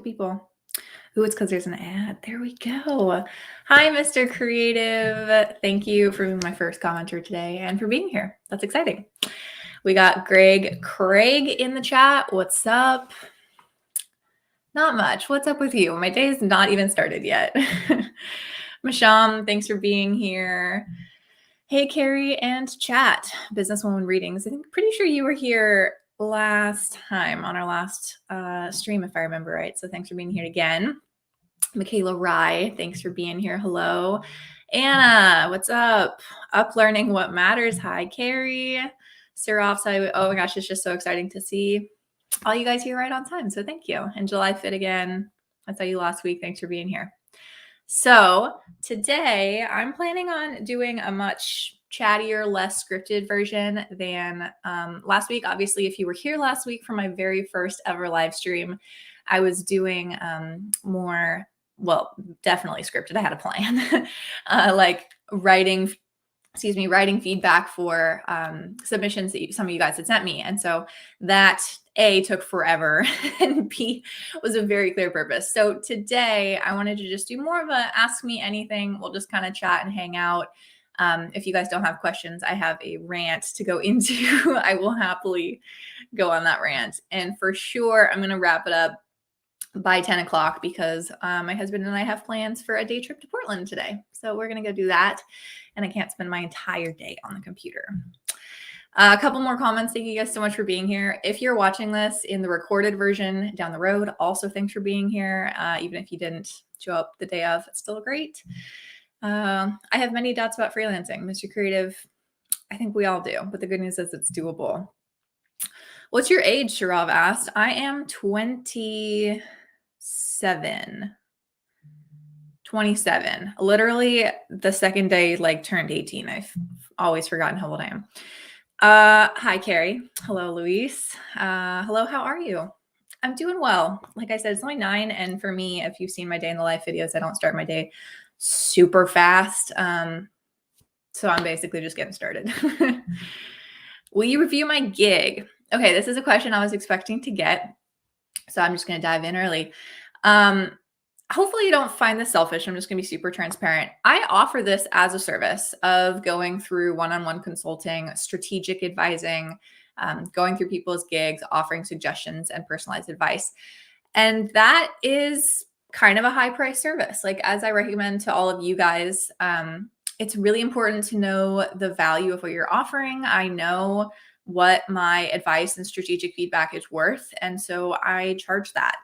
People. Ooh, it's because there's an ad. There we go. Hi, Mr. Creative. Thank you for being my first commenter today and for being here. That's exciting. We got Craig in the chat. What's up? Not much. What's up with you? My day is not even started yet. Masham, thanks for being here. Hey, Carrie and chat, Businesswoman Readings. I think pretty sure you were here last time on our last stream, if I remember right. So thanks for being here again. Michaela Rye, thanks for being here. Hello. Anna, what's up? Up learning what matters. Hi, Carrie. Siraf, oh my gosh, it's just so exciting to see all you guys here right on time. So thank you. And July Fit again. I saw you last week. Thanks for being here. So today I'm planning on doing a much chattier, less scripted version than last week. Obviously, if you were here last week for my very first ever live stream, I was doing more, well, definitely scripted. I had a plan, like writing feedback for submissions that some of you guys had sent me. And so that A, took forever, and B, was a very clear purpose. So today I wanted to just do more of a ask me anything. We'll just kind of chat and hang out. If you guys don't have questions, I have a rant to go into. I will happily go on that rant. And for sure, I'm going to wrap it up by 10 o'clock because my husband and I have plans for a day trip to Portland today. So we're going to go do that. And I can't spend my entire day on the computer. A couple more comments. Thank you guys so much for being here. If you're watching this in the recorded version down the road, also thanks for being here. Even if you didn't show up the day of, it's still great. I have many doubts about freelancing. Mr. Creative, I think we all do, but the good news is it's doable. What's your age? Sharav asked. I am 27. 27. Literally the second day turned 18. I've always forgotten how old I am. Hi, Carrie. Hello, Luis. Hello, how are you? I'm doing well. Like I said, it's only 9. And for me, if you've seen my day in the life videos, I don't start my day super fast. So I'm basically just getting started. Will you review my gig? Okay, this is a question I was expecting to get. So I'm just going to dive in early. Hopefully you don't find this selfish. I'm just going to be super transparent. I offer this as a service of going through one-on-one consulting, strategic advising, going through people's gigs, offering suggestions and personalized advice. And that is kind of a high price service. Like as I recommend to all of you guys, it's really important to know the value of what you're offering. I know what my advice and strategic feedback is worth. And so I charge that.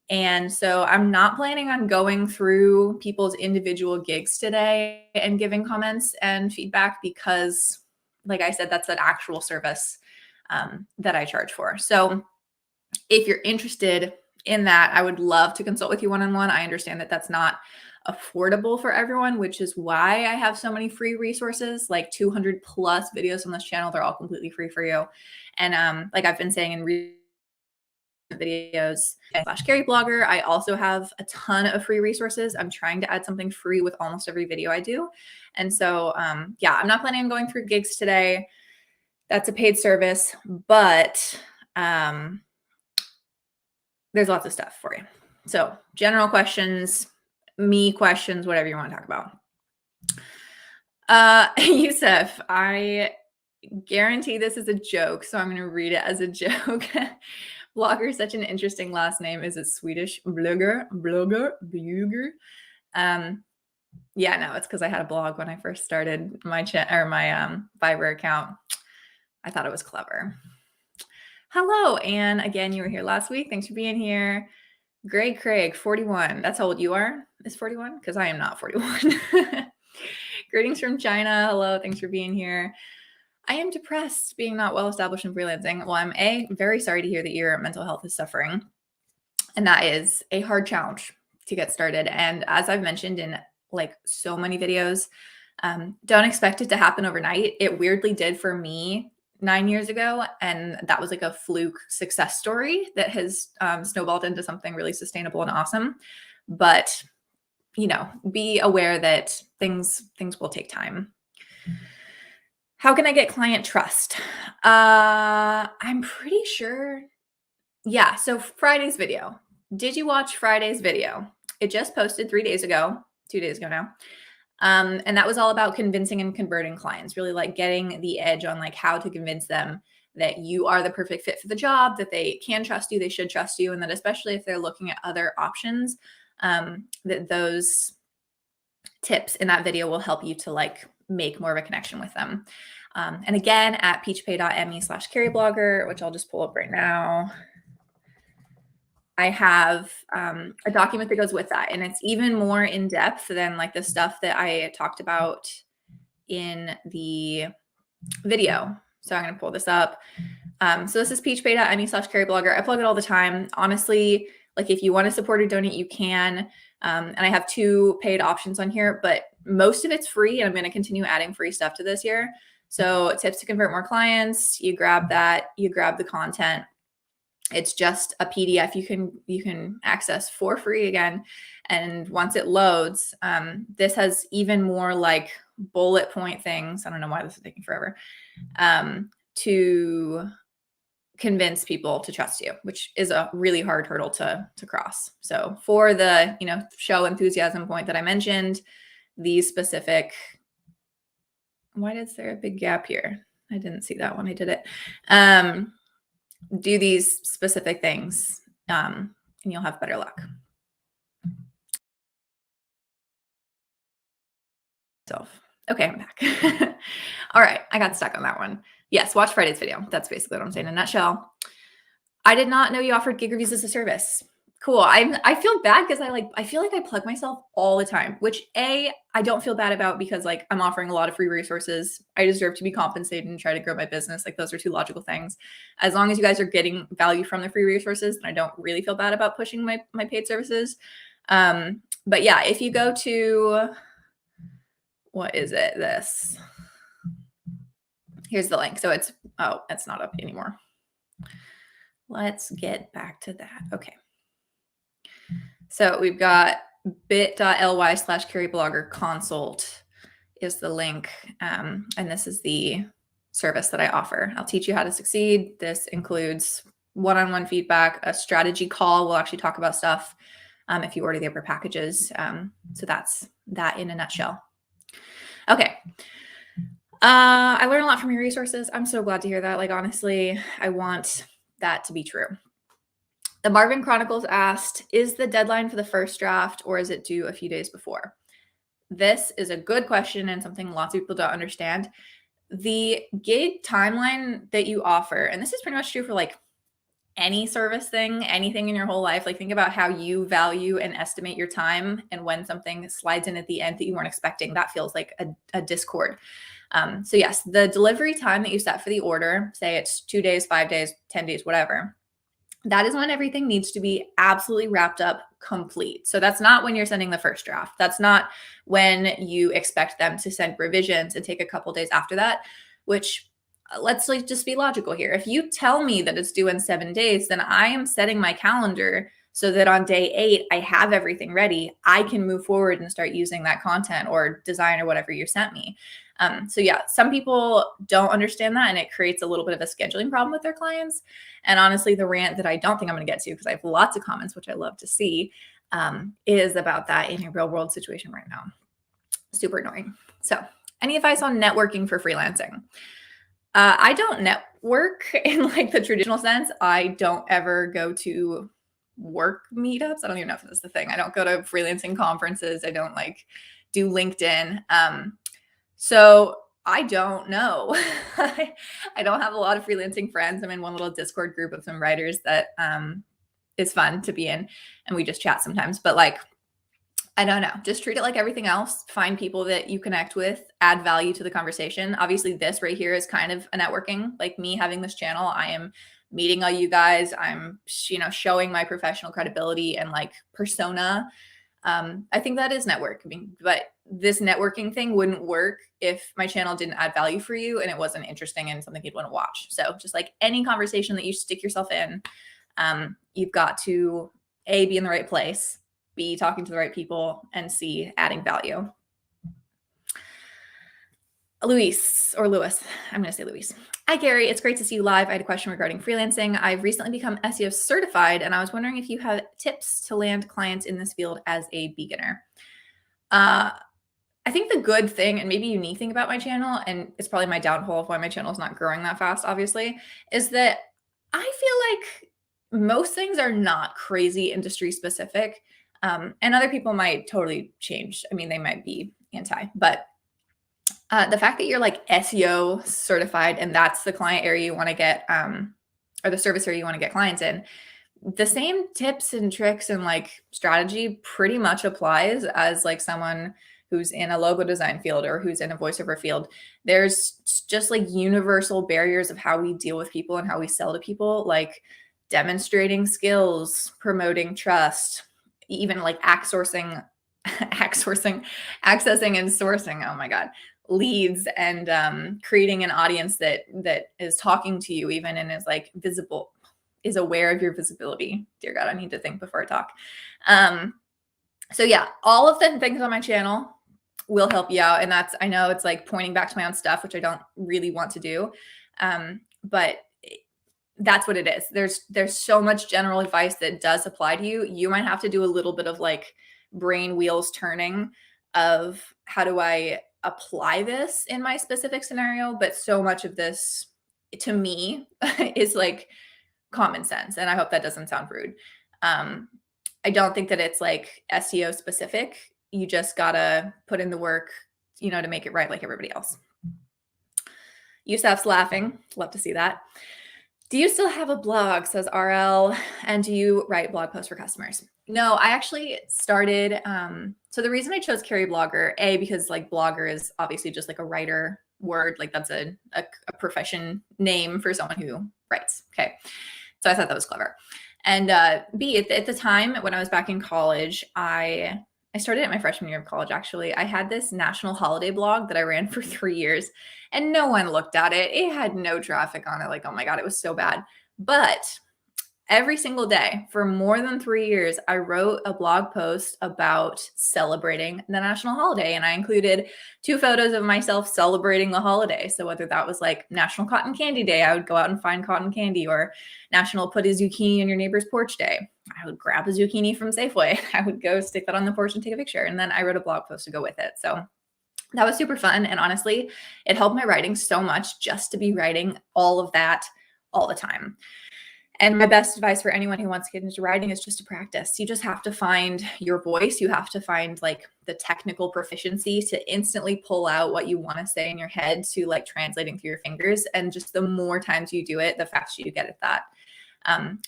And so I'm not planning on going through people's individual gigs today and giving comments and feedback because, like I said, that's an actual service that I charge for. So if you're interested in that, I would love to consult with you one-on-one. I understand that that's not affordable for everyone, which is why I have so many free resources, like 200 plus videos on this channel. They're all completely free for you. And like I've been saying in videos / Carrieblogger, I also have a ton of free resources. I'm trying to add something free with almost every video I do. And so, yeah, I'm not planning on going through gigs today. That's a paid service, but there's lots of stuff for you. So general questions, me questions, whatever you want to talk about. Yusuf, I guarantee this is a joke, so I'm going to read it as a joke. Blogger, such an interesting last name. Is it Swedish? Blogger. Yeah, no, it's because I had a blog when I first started my Fiverr account. I thought it was clever. Hello, Anne. Again, you were here last week. Thanks for being here. Greg Craig, 41. That's how old you are? Is 41? Because I am not 41. Greetings from China. Hello, thanks for being here. I am depressed being not well established in freelancing. Well, I'm very sorry to hear that your mental health is suffering. And that is a hard challenge to get started. And as I've mentioned in so many videos, don't expect it to happen overnight. It weirdly did for me 9 years ago. And that was like a fluke success story that has snowballed into something really sustainable and awesome. But, be aware that things will take time. How can I get client trust? I'm pretty sure. Yeah. So Friday's video, did you watch Friday's video? It just posted 2 days ago now. And that was all about convincing and converting clients, really like getting the edge on like how to convince them that you are the perfect fit for the job, that they can trust you, they should trust you, and that especially if they're looking at other options, that those tips in that video will help you to like make more of a connection with them. And again, at peachpay.me/carrieblogger, which I'll just pull up right now, I have a document that goes with that. And it's even more in depth than like the stuff that I talked about in the video. So I'm going to pull this up. So this is peachpay.me/carrieblogger. I plug it all the time. Honestly, like if you want to support or donate, you can. And I have 2 paid options on here, but most of it's free. And I'm going to continue adding free stuff to this year. So tips to convert more clients, you grab that, you grab the content. It's just a PDF you can access for free again. And once it loads, this has even more like bullet point things. I don't know why this is taking forever, to convince people to trust you, which is a really hard hurdle to cross. So for the, show enthusiasm point that I mentioned, these specific, why is there a big gap here? I didn't see that when I did it. Do these specific things, and you'll have better luck. Okay, I'm back. All right, I got stuck on that one. Yes, watch Friday's video. That's basically what I'm saying in a nutshell. I did not know you offered gig reviews as a service. Cool. I feel bad because I feel like I plug myself all the time, which I don't feel bad about because like I'm offering a lot of free resources. I deserve to be compensated and try to grow my business. Like those are 2 logical things. As long as you guys are getting value from the free resources, then I don't really feel bad about pushing my paid services. But yeah, if you go to, what is it? This. Here's the link. So it's not up anymore. Let's get back to that. Okay. So we've got bit.ly/carrieblogger consult is the link. And this is the service that I offer. I'll teach you how to succeed. This includes one-on-one feedback, a strategy call. We'll actually talk about stuff if you order the upper packages. So that's that in a nutshell. Okay. I learned a lot from your resources. I'm so glad to hear that. Like, honestly, I want that to be true. The Marvin Chronicles asked, is the deadline for the first draft or is it due a few days before? This is a good question and something lots of people don't understand. The gig timeline that you offer, and this is pretty much true for like any service thing, anything in your whole life. Like think about how you value and estimate your time, and when something slides in at the end that you weren't expecting, that feels like a discord. So yes, the delivery time that you set for the order, say it's 2 days, 5 days, 10 days, whatever, that is when everything needs to be absolutely wrapped up, complete. So that's not when you're sending the first draft. That's not when you expect them to send revisions and take a couple days after that, which let's like just be logical here. If you tell me that it's due in 7 days, then I am setting my calendar so that on day 8, I have everything ready. I can move forward and start using that content or design or whatever you sent me. So yeah, some people don't understand that, and it creates a little bit of a scheduling problem with their clients. And honestly, the rant that I don't think I'm going to get to, because I have lots of comments, which I love to see, is about that in a real world situation right now. Super annoying. So any advice on networking for freelancing? I don't network in like the traditional sense. I don't ever go to work meetups. I don't even know if that's the thing. I don't go to freelancing conferences. I don't like do LinkedIn. So I don't know. I don't have a lot of freelancing friends. I'm in one little Discord group of some writers that is fun to be in, and we just chat sometimes. But like, I don't know. Just treat it like everything else. Find people that you connect with, add value to the conversation. Obviously, this right here is kind of a networking. Like me having this channel, I am meeting all you guys. I'm, showing my professional credibility and like persona. I think that is networking, but this networking thing wouldn't work if my channel didn't add value for you and it wasn't interesting and something you'd want to watch. So just like any conversation that you stick yourself in, you've got to A, be in the right place, B, talking to the right people, and C, adding value. Luis, I'm going to say Luis. Hi, Gary. It's great to see you live. I had a question regarding freelancing. I've recently become SEO certified, and I was wondering if you have tips to land clients in this field as a beginner. I think the good thing and maybe unique thing about my channel, and it's probably my downfall of why my channel is not growing that fast, obviously, is that I feel like most things are not crazy industry specific. And other people might totally change. I mean, they might be anti, but the fact that you're like SEO certified and that's the client area you want to get, or the service area you want to get clients in, the same tips and tricks and like strategy pretty much applies as like someone who's in a logo design field or who's in a voiceover field. There's just like universal barriers of how we deal with people and how we sell to people, like demonstrating skills, promoting trust, even like accessing and sourcing. Oh my God. Leads and creating an audience that is talking to you even and is like visible, is aware of your visibility. Dear God, I need to think before I talk. So yeah, all of the things on my channel will help you out. And that's, I know it's like pointing back to my own stuff, which I don't really want to do. But that's what it is. There's so much general advice that does apply to you. You might have to do a little bit of like brain wheels turning of how do I apply this in my specific scenario. But so much of this to me is like common sense. And I hope that doesn't sound rude. I don't think that it's like SEO specific. You just gotta put in the work, you know, to make it right like everybody else. Yusuf's laughing. Love to see that. Do you still have a blog, says RL, and do you write blog posts for customers? No, I actually started, so the reason I chose Carrieblogger, because like blogger is obviously just like a writer word, like that's a profession name for someone who writes, okay? So I thought that was clever. And B, at the time when I was back in college, I started at my freshman year of college, actually. I had this national holiday blog that I ran for 3 years and no one looked at it. It had no traffic on it. Like, oh my God, it was so bad. But every single day for more than 3 years, I wrote a blog post about celebrating the national holiday. And I included 2 photos of myself celebrating the holiday. So whether that was like National Cotton Candy Day, I would go out and find cotton candy, or National Put a Zucchini in Your Neighbor's Porch Day. I would grab a zucchini from Safeway. I would go stick that on the porch and take a picture. And then I wrote a blog post to go with it. So that was super fun. And honestly, it helped my writing so much just to be writing all of that all the time. And my best advice for anyone who wants to get into writing is just to practice. You just have to find your voice. You have to find like the technical proficiency to instantly pull out what you want to say in your head to like translating through your fingers. And just the more times you do it, the faster you get at that.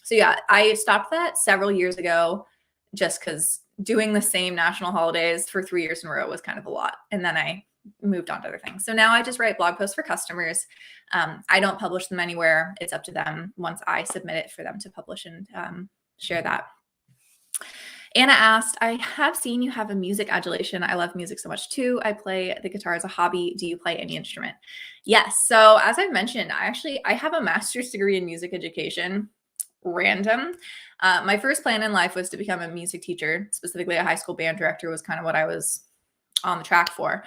So yeah, I stopped that several years ago just because doing the same national holidays for 3 years in a row was kind of a lot. And then I moved on to other things. So now I just write blog posts for customers. I don't publish them anywhere. It's up to them once I submit it for them to publish and share that. Anna asked, I have seen you have a music adulation. I love music so much too. I play the guitar as a hobby. Do you play any instrument? Yes. So as I mentioned, I have a master's degree in music education. Random. My first plan in life was to become a music teacher, specifically a high school band director was kind of what I was on the track for.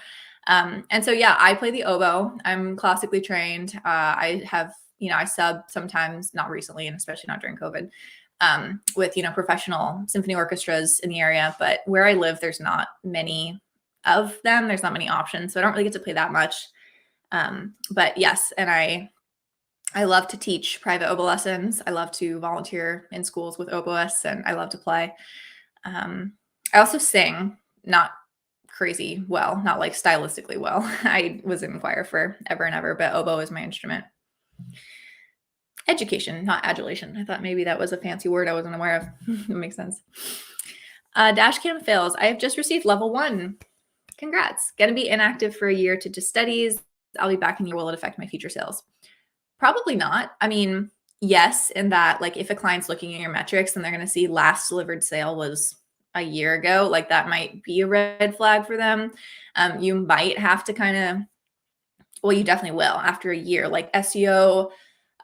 And so, yeah, I play the oboe. I'm classically trained. I have, I sub sometimes, not recently, and especially not during COVID, with, professional symphony orchestras in the area. But where I live, there's not many of them. There's not many options. So I don't really get to play that much. But yes, and I love to teach private oboe lessons. I love to volunteer in schools with oboists, and I love to play. I also sing, not crazy well, not like stylistically well. I was in choir for ever and ever, but oboe is my instrument. Education, not adulation. I thought maybe that was a fancy word I wasn't aware of. It makes sense. Dashcam fails. I have just received level 1. Congrats. Going to be inactive for a year to just studies. I'll be back in a year. Will it affect my future sales? Probably not. I mean, yes, in that like if a client's looking at your metrics and they're going to see last delivered sale was a year ago, like that might be a red flag for them. You might have to kind of, well, you definitely will after a year. Like SEO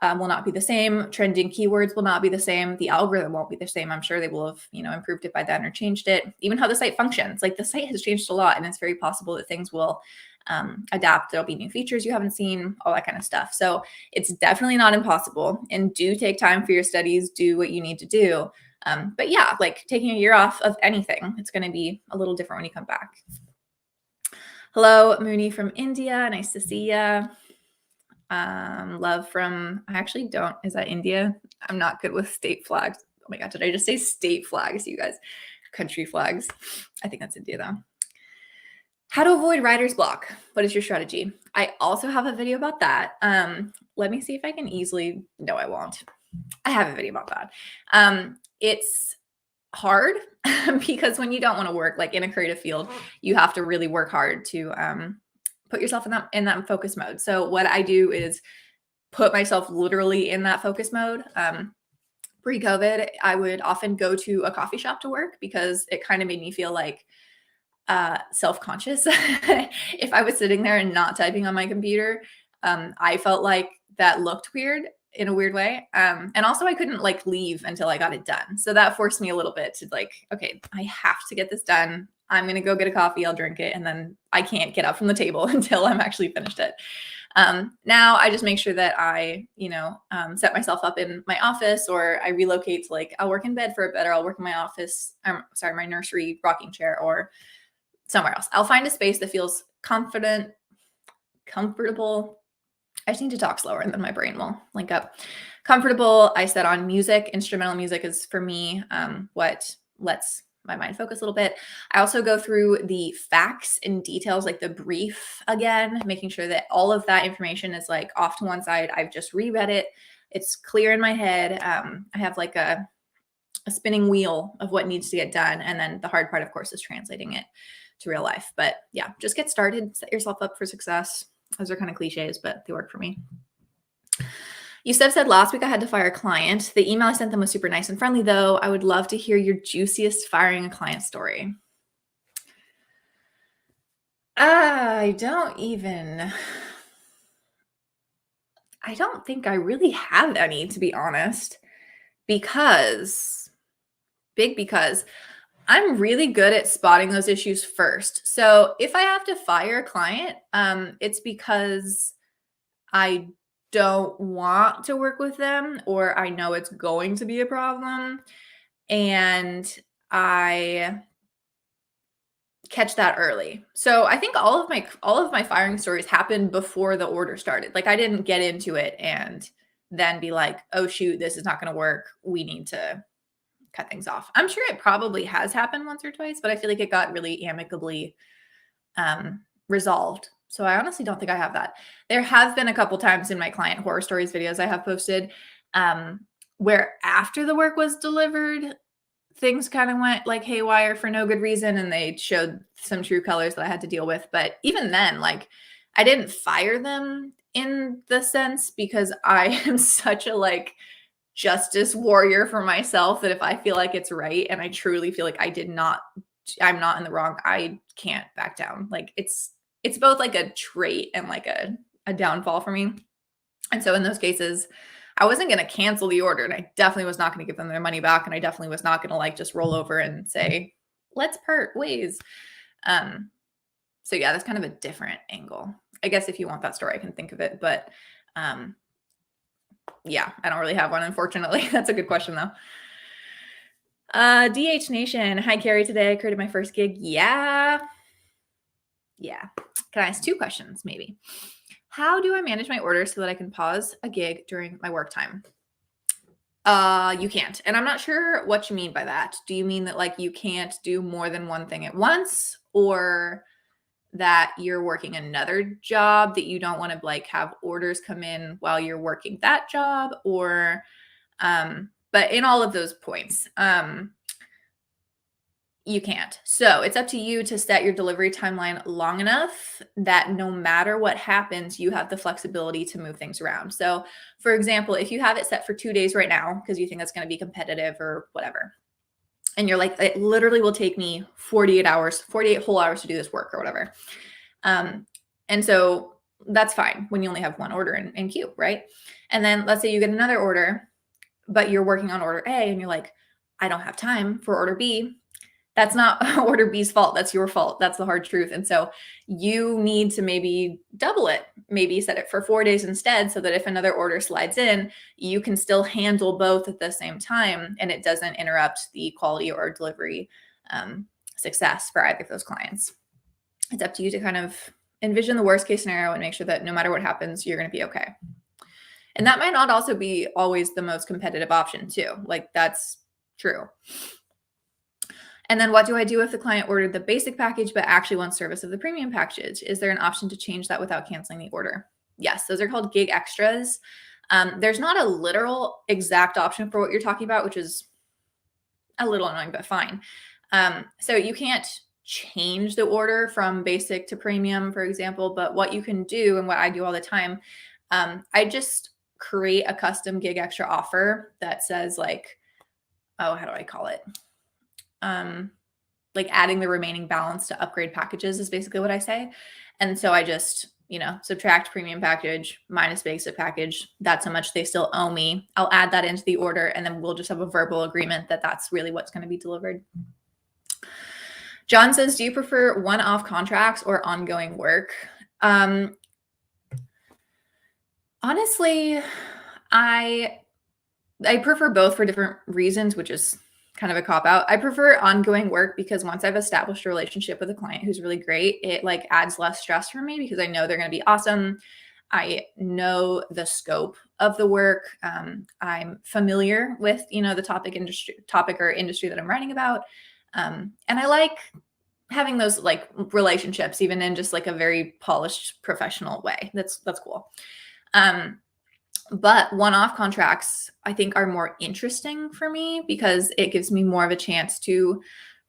will not be the same. Trending keywords will not be the same. The algorithm won't be the same. I'm sure they will have, improved it by then or changed it. Even how the site functions. Like the site has changed a lot, and it's very possible that things will adapt. There'll be new features you haven't seen, all that kind of stuff. So it's definitely not impossible, and do take time for your studies, do what you need to do. But yeah, like taking a year off of anything, it's going to be a little different when you come back. Hello, Mooney from India. Nice to see ya. Love from, I actually don't, is that India? I'm not good with state flags. Oh my God, did I just say state flags, you guys? Country flags. I think that's India though. How to avoid writer's block. What is your strategy? I also have a video about that. Let me see if I can easily, no, I won't. I have a video about that. It's hard because when you don't want to work like in a creative field, you have to really work hard to put yourself in that focus mode. So what I do is put myself literally in that focus mode. Pre-COVID, I would often go to a coffee shop to work because it kind of made me feel like self-conscious. If I was sitting there and not typing on my computer, I felt like that looked weird in a weird way. And also I couldn't like leave until I got it done. So that forced me a little bit to like, okay, I have to get this done. I'm going to go get a coffee. I'll drink it. And then I can't get up from the table until I'm actually finished it. Now I just make sure that I, set myself up in my office, or I relocate to like, I'll work in bed for a bit, or I'll work in my office, my nursery rocking chair, or somewhere else. I'll find a space that feels comfortable. I just need to talk slower and then my brain will link up. Comfortable. I set on music. Instrumental music is for me what lets my mind focus a little bit. I also go through the facts and details, like the brief again, making sure that all of that information is like off to one side. I've just reread it. It's clear in my head. I have like a spinning wheel of what needs to get done. And then the hard part, of course, is translating it to real life. But yeah, just get started, set yourself up for success. Those are kind of cliches, but they work for me. Yusef said, last week I had to fire a client. The email I sent them was super nice and friendly, though. I would love to hear your juiciest firing a client story. I don't think I really have any, to be honest, because I'm really good at spotting those issues first. So if I have to fire a client, it's because I don't want to work with them, or I know it's going to be a problem, and I catch that early. So I think all of my firing stories happened before the order started. Like I didn't get into it and then be like, oh shoot, this is not going to work. We need to cut things off. I'm sure it probably has happened once or twice, but I feel like it got really amicably resolved. So I honestly don't think I have that. There have been a couple times in my client horror stories videos I have posted where after the work was delivered, things kind of went like haywire for no good reason, and they showed some true colors that I had to deal with. But even then, like I didn't fire them in the sense, because I am such a like justice warrior for myself that if I feel like it's right and I truly feel like I'm not in the wrong, I can't back down. Like it's both like a trait and like a downfall for me. And so in those cases, I wasn't going to cancel the order, and I definitely was not going to give them their money back. And I definitely was not going to like just roll over and say, let's part ways. So yeah, that's kind of a different angle. I guess if you want that story, I can think of it, but yeah, I don't really have one, unfortunately. That's a good question though. DH Nation. Hi, Carrie. Today I created my first gig. Yeah. Can I ask 2 questions maybe? How do I manage my orders so that I can pause a gig during my work time? You can't. And I'm not sure what you mean by that. Do you mean that like you can't do more than one thing at once, or that you're working another job that you don't want to like have orders come in while you're working that job? Or but in all of those points, you can't. So it's up to you to set your delivery timeline long enough that no matter what happens, you have the flexibility to move things around. So for example, if you have it set for 2 days right now, because you think that's going to be competitive or whatever, and you're like, it literally will take me 48 whole hours to do this work or whatever. And so that's fine when you only have one order in queue, right? And then let's say you get another order, but you're working on order A and you're like, I don't have time for order B. That's not order B's fault. That's your fault. That's the hard truth. And so you need to maybe double it, maybe set it for 4 days instead, so that if another order slides in, you can still handle both at the same time and it doesn't interrupt the quality or delivery success for either of those clients. It's up to you to kind of envision the worst case scenario and make sure that no matter what happens, you're going to be okay. And that might not also be always the most competitive option too. Like, that's true. And then what do I do if the client ordered the basic package but actually wants service of the premium package? Is there an option to change that without canceling the order? Yes, those are called gig extras. There's not a literal exact option for what you're talking about, which is a little annoying, but fine. So you can't change the order from basic to premium, for example, but what you can do, and what I do all the time, I just create a custom gig extra offer that says like, oh, how do I call it? Like adding the remaining balance to upgrade packages is basically what I say. And so I just, subtract premium package minus basic package. That's how much they still owe me. I'll add that into the order, and then we'll just have a verbal agreement that that's really what's going to be delivered. John says, do you prefer one-off contracts or ongoing work? Honestly, I prefer both for different reasons, which is kind of a cop-out. I prefer ongoing work because once I've established a relationship with a client who's really great, it like adds less stress for me because I know they're going to be awesome. I know the scope of the work. I'm familiar with, the topic or industry that I'm writing about. And I like having those like relationships, even in just like a very polished professional way. That's cool. But one-off contracts, I think, are more interesting for me because it gives me more of a chance to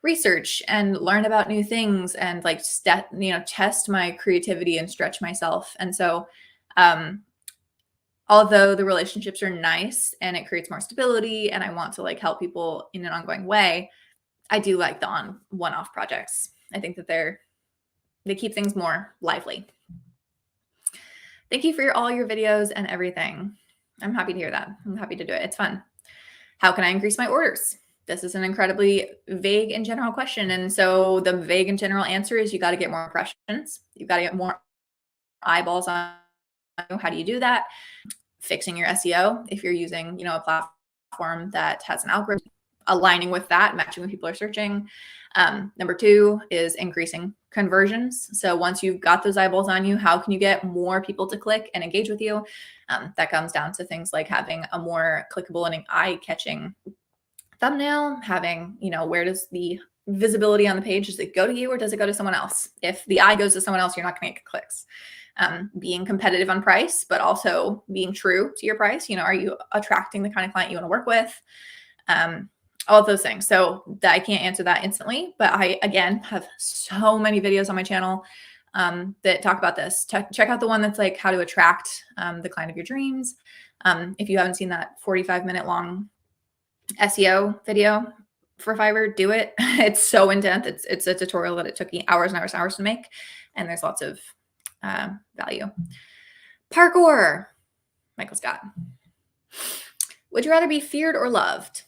research and learn about new things and like test my creativity and stretch myself. And so, although the relationships are nice and it creates more stability and I want to like help people in an ongoing way, I do like the one-off projects. I think that they keep things more lively. Thank you for all your videos and everything. I'm happy to hear that. I'm happy to do it. It's fun. How can I increase my orders? This is an incredibly vague and general question. And so the vague and general answer is you got to get more impressions. You've got to get more eyeballs on you. How do you do that? Fixing your SEO. If you're using, a platform that has an algorithm, aligning with that, matching what people are searching. Number 2 is increasing conversions. So once you've got those eyeballs on you, how can you get more people to click and engage with you? That comes down to things like having a more clickable and eye-catching thumbnail, having, where does the visibility on the page, does it go to you or does it go to someone else? If the eye goes to someone else, you're not going to get clicks. Being competitive on price, but also being true to your price. Are you attracting the kind of client you want to work with? All of those things. So I can't answer that instantly, but I, again, have so many videos on my channel that talk about this. Check out the one that's like how to attract the client of your dreams. If you haven't seen that 45-minute long SEO video for Fiverr, do it. It's so in-depth. It's a tutorial that it took me hours and hours and hours to make. And there's lots of value. Parkour. Michael Scott. Would you rather be feared or loved?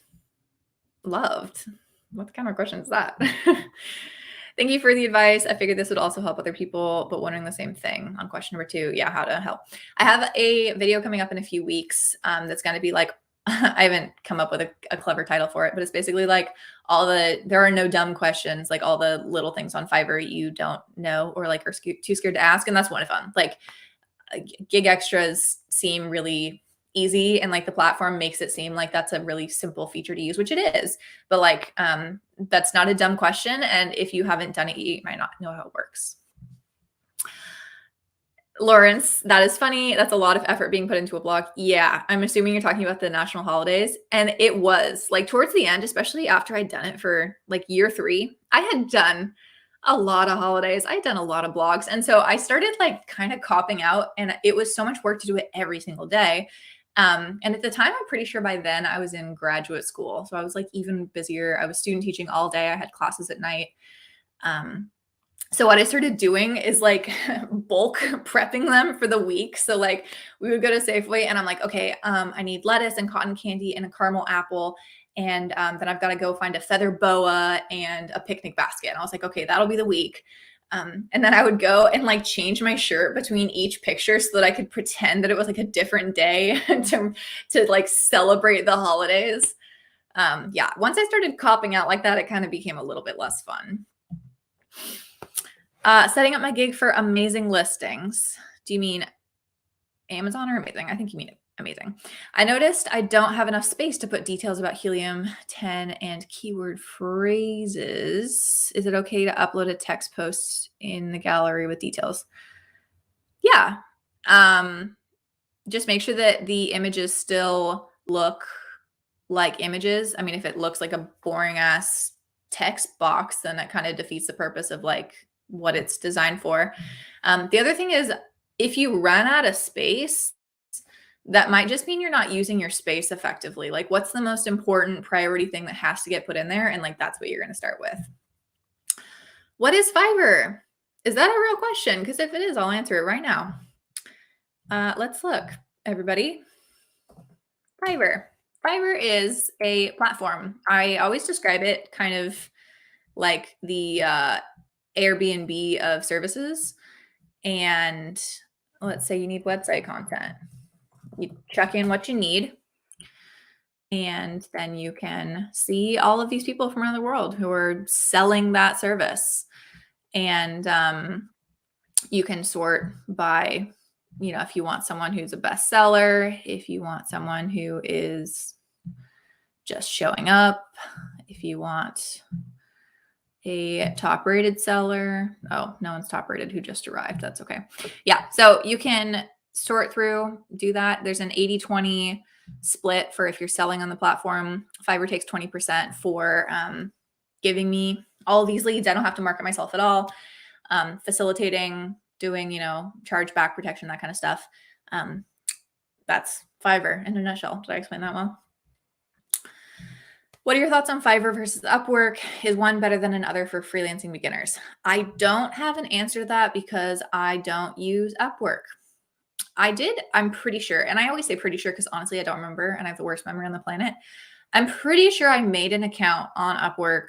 Loved. What kind of question is that? Thank you for the advice. I figured this would also help other people, but wondering the same thing on question number 2. Yeah, how to help. I have a video coming up in a few weeks that's going to be like, I haven't come up with a clever title for it, but it's basically like there are no dumb questions, like all the little things on Fiverr you don't know or like are too scared to ask. And that's one of them. Like gig extras seem really easy and like the platform makes it seem like that's a really simple feature to use, which it is, but like that's not a dumb question, and if you haven't done it, you might not know how it works. Lawrence, that is funny. That's a lot of effort being put into a blog. Yeah, I'm assuming you're talking about the national holidays, and it was like towards the end, especially after I'd done it for like year 3, I had done a lot of holidays. I'd done a lot of blogs, and so I started like kind of copping out, and it was so much work to do it every single day. And at the time, I'm pretty sure by then I was in graduate school. So I was like even busier. I was student teaching all day. I had classes at night. So what I started doing is like bulk prepping them for the week. So like we would go to Safeway and I'm like, okay, I need lettuce and cotton candy and a caramel apple. And then I've got to go find a feather boa and a picnic basket. And I was like, okay, that'll be the week. And then I would go and like change my shirt between each picture so that I could pretend that it was like a different day to like celebrate the holidays. Yeah, once I started copping out like that, it kind of became a little bit less fun. Setting up my gig for amazing listings. Do you mean Amazon or amazing? I think you mean amazing. I noticed I don't have enough space to put details about helium-10 and keyword phrases. Is it okay to upload a text post in the gallery with details? Yeah. Just make sure that the images still look like images. I mean, if it looks like a boring ass text box, then that kind of defeats the purpose of like what it's designed for. The other thing is, if you run out of space, that might just mean you're not using your space effectively. Like, what's the most important priority thing that has to get put in there? And like, that's what you're going to start with. What is Fiverr? Is that a real question? Because if it is, I'll answer it right now. Let's look, everybody. Fiverr. Fiverr is a platform. I always describe it kind of like the Airbnb of services. And let's say you need website content. You check in what you need, and then you can see all of these people from around the world who are selling that service. And you can sort by, you know, if you want someone who's a bestseller, if you want someone who is just showing up, if you want a top rated seller. Oh, no one's top rated who just arrived. That's okay. Yeah. So you can sort through, do that. There's an 80-20 split for if you're selling on the platform. Fiverr takes 20% for giving me all these leads. I don't have to market myself at all. Facilitating, doing, you know, chargeback protection, that kind of stuff. That's Fiverr in a nutshell. Did I explain that well? What are your thoughts on Fiverr versus Upwork? Is one better than another for freelancing beginners? I don't have an answer to that because I don't use Upwork. I'm pretty sure, and I always say pretty sure because honestly, I don't remember and I have the worst memory on the planet. I'm pretty sure I made an account on Upwork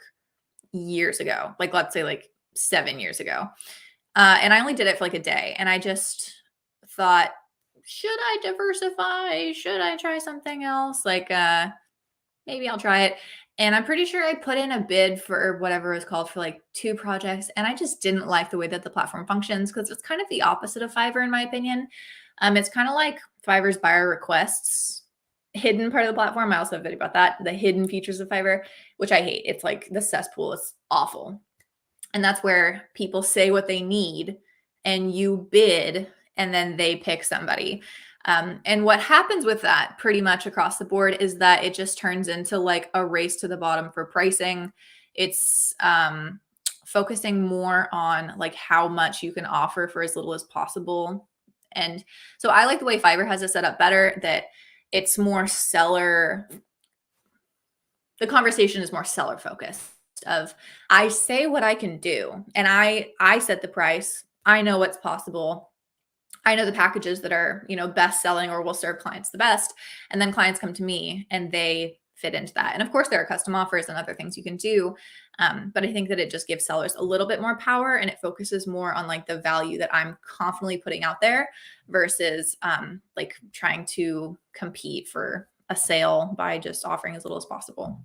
years ago, like let's say like 7 years ago. And I only did it for like a day. And I just thought, should I diversify? Should I try something else? Like, maybe I'll try it. And I'm pretty sure I put in a bid for whatever it was called for like 2 projects. And I just didn't like the way that the platform functions because it's kind of the opposite of Fiverr, in my opinion. It's kind of like Fiverr's buyer requests, hidden part of the platform. I also have a video about that, the hidden features of Fiverr, which I hate. It's like the cesspool. It's awful. And that's where people say what they need and you bid and then they pick somebody. And what happens with that pretty much across the board is that it just turns into like a race to the bottom for pricing. It's focusing more on like how much you can offer for as little as possible. And so I like the way Fiverr has it set up better, that it's more seller. The conversation is more seller focused of I say what I can do and I set the price. I know what's possible. I know the packages that are, you know, best selling or will serve clients the best. And then clients come to me and they fit into that. And of course, there are custom offers and other things you can do. But I think that it just gives sellers a little bit more power and it focuses more on like the value that I'm confidently putting out there versus like trying to compete for a sale by just offering as little as possible.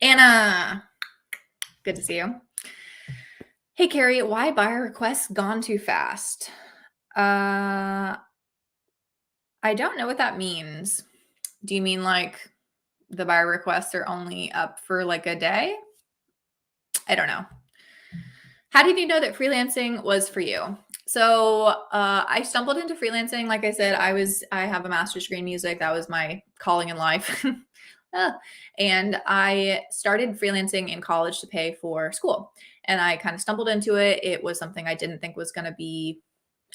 Anna, good to see you. Hey, Carrie, why buyer requests gone too fast? I don't know what that means. Do you mean like the buyer requests are only up for like a day? I don't know. How did you know that freelancing was for you? So I stumbled into freelancing. Like I said, I have a master's degree in music. That was my calling in life. And I started freelancing in college to pay for school. And I kind of stumbled into it. It was something I didn't think was going to be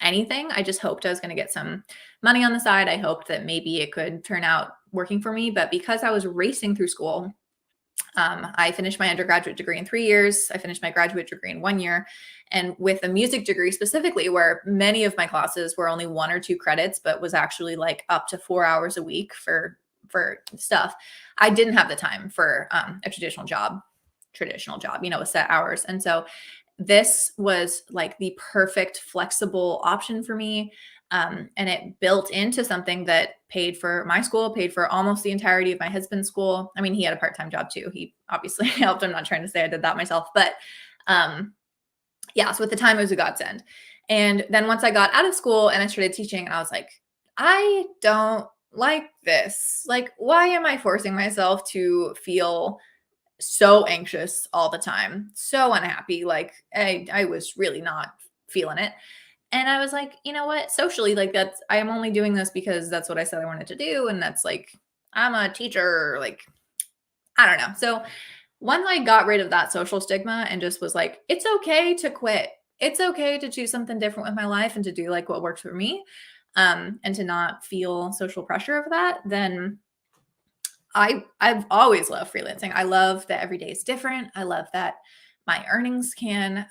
anything. I just hoped I was going to get some money on the side. I hoped that maybe it could turn out working for me. But because I was racing through school, I finished my undergraduate degree in 3 years. I finished my graduate degree in 1 year. And with a music degree specifically, where many of my classes were only 1 or 2 credits, but was actually like up to 4 hours a week for for stuff. I didn't have the time for a traditional job, with set hours. And so this was like the perfect flexible option for me. And it built into something that paid for my school, paid for almost the entirety of my husband's school. I mean, he had a part-time job too. He obviously helped. I'm not trying to say I did that myself, but so at the time it was a godsend. And then once I got out of school and I started teaching, I was like, I don't like this. Like, why am I forcing myself to feel so anxious all the time, so unhappy? Like I was really not feeling it. And I was like, you know what? Socially, like I'm only doing this because that's what I said I wanted to do. And that's like, I'm a teacher. Like, I don't know. So once I got rid of that social stigma and just was like, it's okay to quit. It's okay to choose something different with my life and to do like what works for me, and to not feel social pressure of that, then I've always loved freelancing. I love that every day is different. I love that my earnings can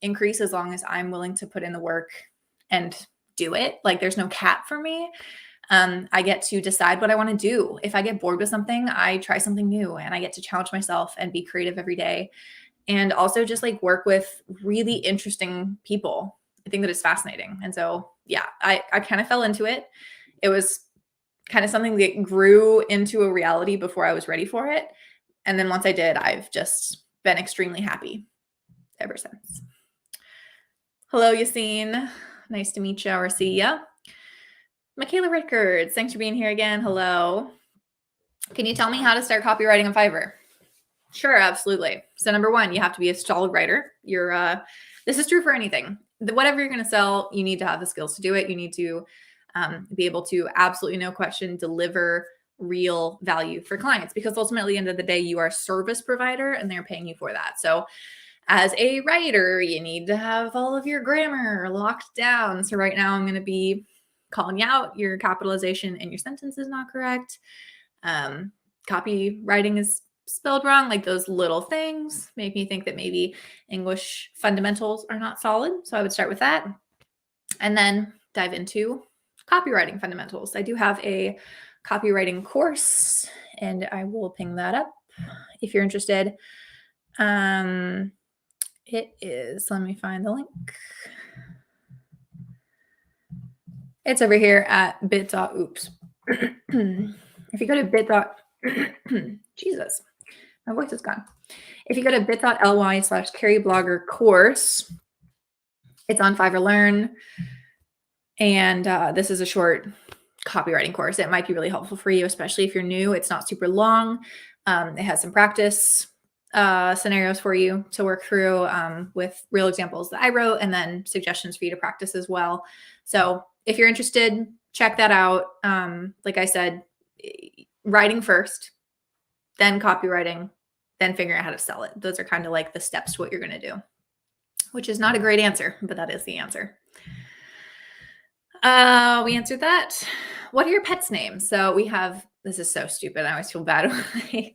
increase as long as I'm willing to put in the work and do it. Like there's no cap for me. I get to decide what I want to do. If I get bored with something, I try something new and I get to challenge myself and be creative every day. And also just like work with really interesting people. I think that is fascinating. And so, yeah, I kind of fell into it. It was kind of something that grew into a reality before I was ready for it. And then once I did, I've just been extremely happy ever since. Hello, Yassine. Nice to meet you or see ya. Michaela Rickards, thanks for being here again. Hello. Can you tell me how to start copywriting on Fiverr? Sure, absolutely. So number one, you have to be a solid writer. This is true for anything. Whatever you're going to sell, you need to have the skills to do it. You need to be able to, absolutely no question, deliver real value for clients, because ultimately, at the end of the day, you are a service provider and they're paying you for that. So as a writer, you need to have all of your grammar locked down. So right now I'm going to be calling you out. Your capitalization and your sentence is not correct. Copywriting is spelled wrong. Like those little things make me think that maybe English fundamentals are not solid. So I would start with that and then dive into copywriting fundamentals. I do have a copywriting course and I will ping that up if you're interested. It is, let me find the link. It's over here at bit.oops. If you go to bit. Jesus, my voice is gone. If you go to bit.ly/Carrieblogger course, it's on Fiverr Learn. And this is a short copywriting course. It might be really helpful for you, especially if you're new. It's not super long. It has some practice scenarios for you to work through with real examples that I wrote, and then suggestions for you to practice as well. So if you're interested, check that out. Like I said, writing first, then copywriting, then figuring out how to sell it. Those are kind of like the steps to what you're going to do, which is not a great answer, but that is the answer. We answered that. What are your pets' names? So we have, this is so stupid. I always feel bad when I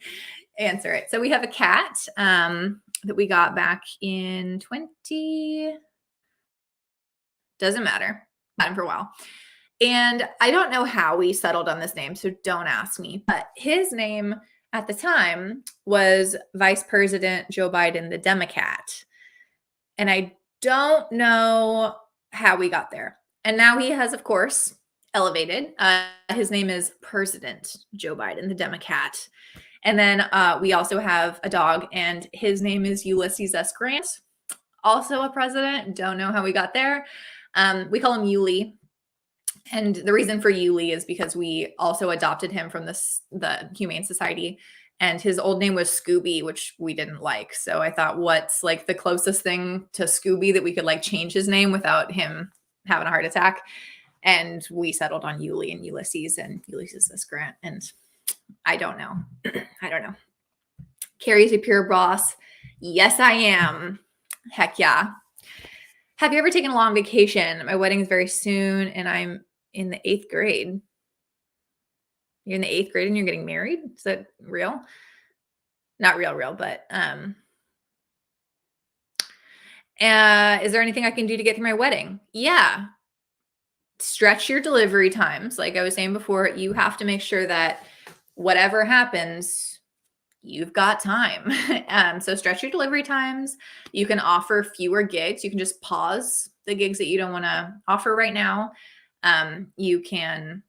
answer it. So we have a cat that we got back in doesn't matter. Got him for a while. And I don't know how we settled on this name, so don't ask me. But his name at the time was Vice President Joe Biden, the Democrat. And I don't know how we got there. And now he has, of course, elevated. His name is President Joe Biden, the Democrat. And then we also have a dog, and his name is Ulysses S. Grant, also a president. Don't know how we got there. We call him Yuli. And the reason for Yuli is because we also adopted him from the Humane Society. And his old name was Scooby, which we didn't like. So I thought, what's like the closest thing to Scooby that we could like change his name without him having a heart attack? And we settled on Yuli and Ulysses S. Grant. And I don't know. I don't know. Carrie's a pure boss. Yes, I am. Heck yeah. Have you ever taken a long vacation? My wedding is very soon and I'm in the 8th grade. You're in the 8th grade and you're getting married? Is that real? Not real, but is there anything I can do to get through my wedding? Yeah. Stretch your delivery times. Like I was saying before, you have to make sure that whatever happens, you've got time. So stretch your delivery times. You can offer fewer gigs. You can just pause the gigs that you don't want to offer right now. You can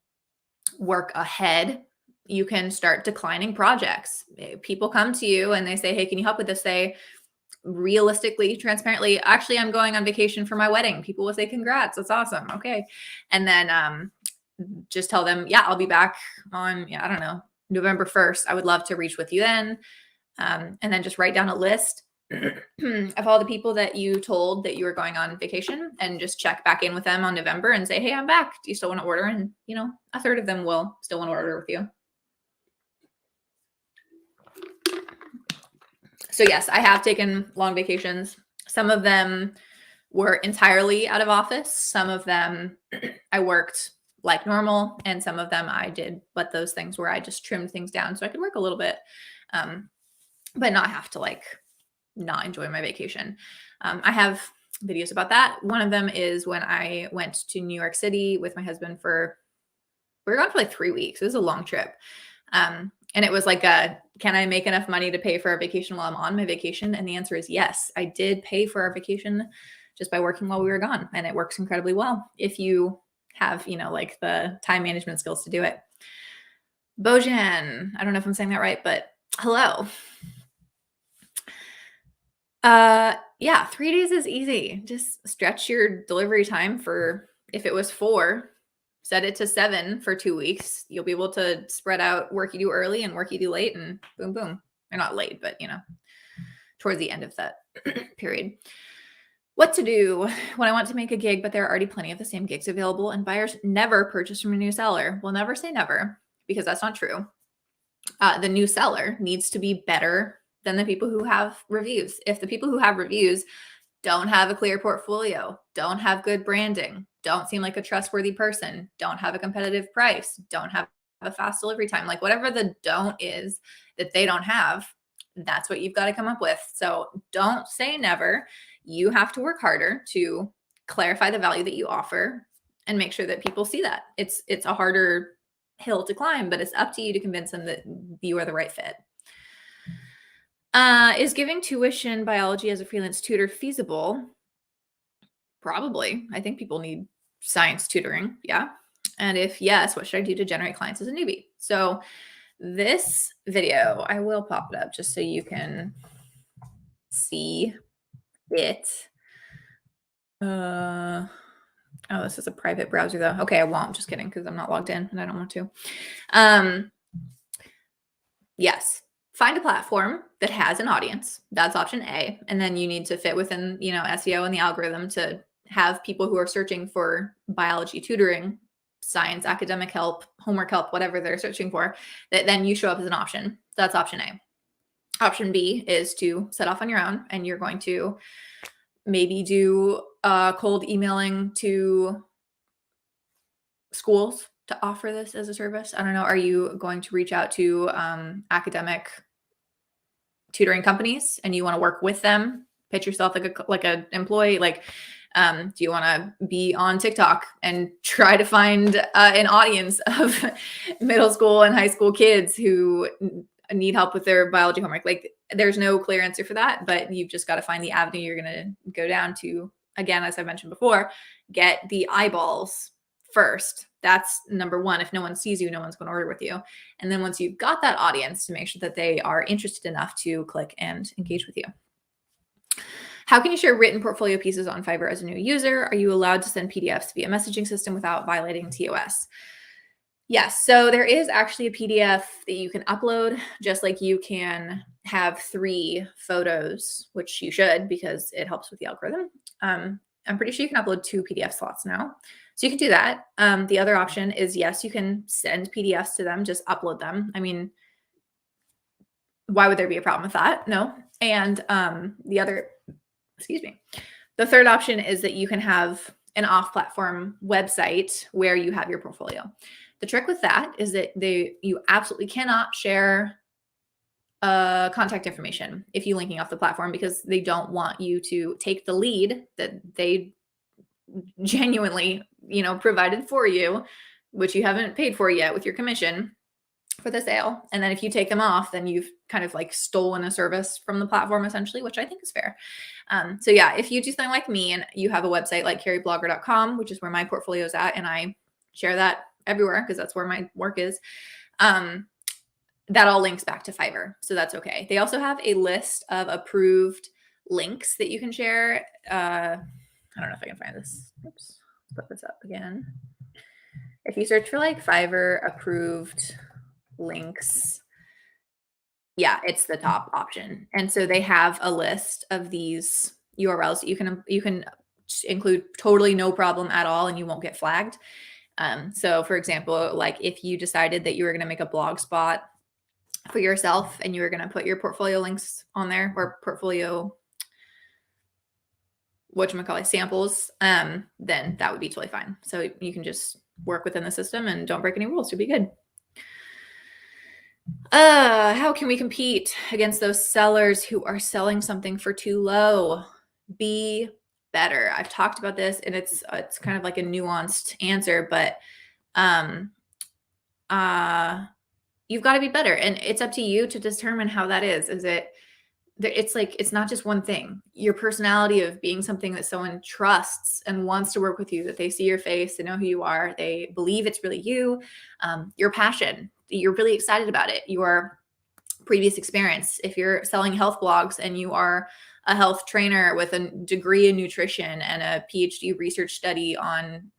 work ahead. You can start declining projects. People come to you and they say, hey, can you help with this? Say, realistically, transparently, actually, I'm going on vacation for my wedding. People will say, congrats, that's awesome. Okay. And then just tell them, yeah, I'll be back on, I don't know, November 1st. I would love to reach with you then. And then just write down a list of all the people that you told that you were going on vacation, and just check back in with them on November and say, hey, I'm back. Do you still want to order? And, a third of them will still want to order with you. So yes, I have taken long vacations. Some of them were entirely out of office. Some of them I worked like normal, and some of them I did but those things where I just trimmed things down so I could work a little bit, but not have to not enjoy my vacation. I have videos about that. One of them is when I went to New York City with my husband we were gone for 3 weeks. It was a long trip. And it was can I make enough money to pay for our vacation while I'm on my vacation? And the answer is yes. I did pay for our vacation just by working while we were gone. And it works incredibly well if you have, the time management skills to do it. Bojan, I don't know if I'm saying that right, but hello. Yeah, 3 days is easy. Just stretch your delivery time for, if it was 4, set it to 7 for 2 weeks. You'll be able to spread out work you do early and work you do late, and boom, boom. Or not late, but towards the end of that period. What to do when I want to make a gig, but there are already plenty of the same gigs available and buyers never purchase from a new seller? Well, never say never, because that's not true. The new seller needs to be better than the people who have reviews. If the people who have reviews don't have a clear portfolio, don't have good branding, don't seem like a trustworthy person, don't have a competitive price, don't have a fast delivery time, whatever the don't is that they don't have, that's what you've got to come up with. So don't say never. You have to work harder to clarify the value that you offer and make sure that people see that. It's a harder hill to climb, but it's up to you to convince them that you are the right fit. Is giving tuition biology as a freelance tutor feasible? Probably. I think people need science tutoring. Yeah. And if yes, what should I do to generate clients as a newbie? So this video, I will pop it up just so you can see it. Oh, this is a private browser though. Okay, I won't. Just kidding, because I'm not logged in and I don't want to. Yes. Find a platform that has an audience. That's option A. And then you need to fit within, SEO and the algorithm to have people who are searching for biology tutoring, science, academic help, homework help, whatever they're searching for, that then you show up as an option. That's option A. Option B is to set off on your own, and you're going to maybe do cold emailing to schools to offer this as a service. I don't know. Are you going to reach out to academic tutoring companies and you want to work with them? Pitch yourself like a employee. Do you want to be on TikTok and try to find an audience of middle school and high school kids who need help with their biology homework? There's no clear answer for that, but you've just got to find the avenue you're going to go down to. Again, as I mentioned before, get the eyeballs first. That's number one. If no one sees you, no one's going to order with you. And then once you've got that audience, to make sure that they are interested enough to click and engage with you. How can you share written portfolio pieces on Fiverr as a new user? Are you allowed to send PDFs via messaging system without violating TOS? Yes. So there is actually a PDF that you can upload, just like you can have 3 photos, which you should, because it helps with the algorithm. I'm pretty sure you can upload 2 PDF slots now. So you can do that. The other option is, yes, you can send PDFs to them, just upload them. I mean, why would there be a problem with that? No. And the third option is that you can have an off-platform website where you have your portfolio. The trick with that is that you absolutely cannot share contact information if you're linking off the platform, because they don't want you to take the lead that they genuinely, provided for you, which you haven't paid for yet with your commission, for the sale. And then if you take them off, then you've kind of like stolen a service from the platform essentially, which I think is fair. So yeah, if you do something like me and you have a website like carrieblogger.com, which is where my portfolio is at, and I share that everywhere because that's where my work is, that all links back to Fiverr. So that's okay. They also have a list of approved links that you can share. I don't know if I can find this. Oops, put this up again. If you search for like Fiverr approved links, yeah, it's the top option. And so they have a list of these URLs that you can include totally no problem at all, and you won't get flagged. So for example, like if you decided that you were going to make a blog spot for yourself and you were going to put your portfolio links on there, or portfolio, whatchamacallit, samples, then that would be totally fine. So you can just work within the system and don't break any rules. You'll be good. How can we compete against those sellers who are selling something for too low? Be better. I've talked about this, and it's kind of like a nuanced answer, but you've got to be better, and it's up to you to determine how that is. It's like, it's not just one thing. Your personality of being something that someone trusts and wants to work with you, that they see your face, they know who you are, they believe it's really you, your passion, you're really excited about it, your previous experience. If you're selling health blogs and you are a health trainer with a degree in nutrition and a PhD research study on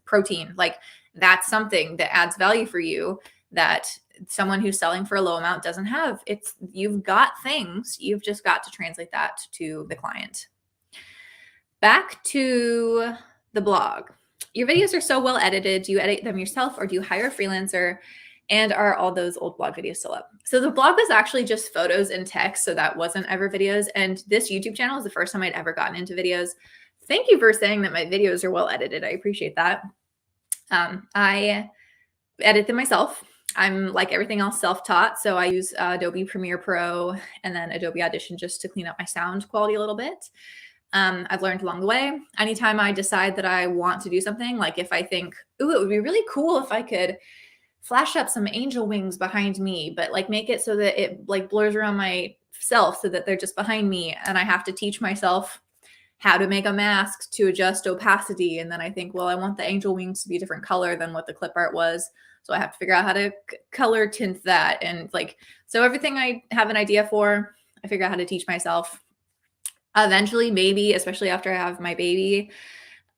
protein, like that's something that adds value for you that someone who's selling for a low amount doesn't have. You've got things, you've just got to translate that to the client. Back to the blog. Your videos are so well edited. Do you edit them yourself or do you hire a freelancer? And are all those old blog videos still up? So the blog was actually just photos and text, so that wasn't ever videos. And this YouTube channel is the first time I'd ever gotten into videos. Thank you for saying that my videos are well edited. I appreciate that. I edit them myself. I'm like everything else self-taught. So I use Adobe Premiere Pro and then Adobe Audition just to clean up my sound quality a little bit. I've learned along the way. Anytime I decide that I want to do something, like if I think, ooh, it would be really cool if I could flash up some angel wings behind me, but like make it so that it like blurs around myself so that they're just behind me. And I have to teach myself how to make a mask to adjust opacity. And then I think, well, I want the angel wings to be a different color than what the clip art was. So I have to figure out how to color tint that. And like, so everything I have an idea for, I figure out how to teach myself. Eventually, maybe, especially after I have my baby,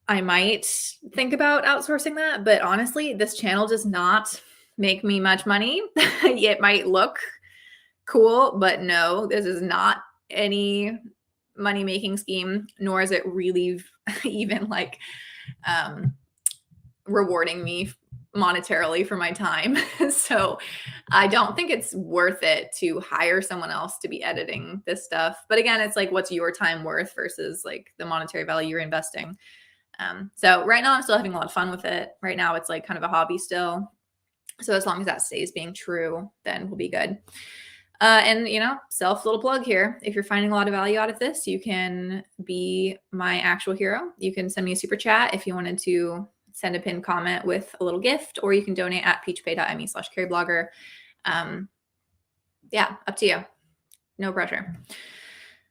I might think about outsourcing that. But honestly, this channel does not make me much money. It might look cool, but no, this is not any money-making scheme, nor is it really even like rewarding me monetarily for my time. So I don't think it's worth it to hire someone else to be editing this stuff. But again, it's like, what's your time worth versus like the monetary value you're investing? So right now I'm still having a lot of fun with it. Right now it's like kind of a hobby still. So as long as that stays being true, then we'll be good. And, you know, self little plug here. If you're finding a lot of value out of this, you can be my actual hero. You can send me a super chat if you wanted to send a pinned comment with a little gift, or you can donate at peachpay.me/carrieblogger. Yeah, up to you. No pressure.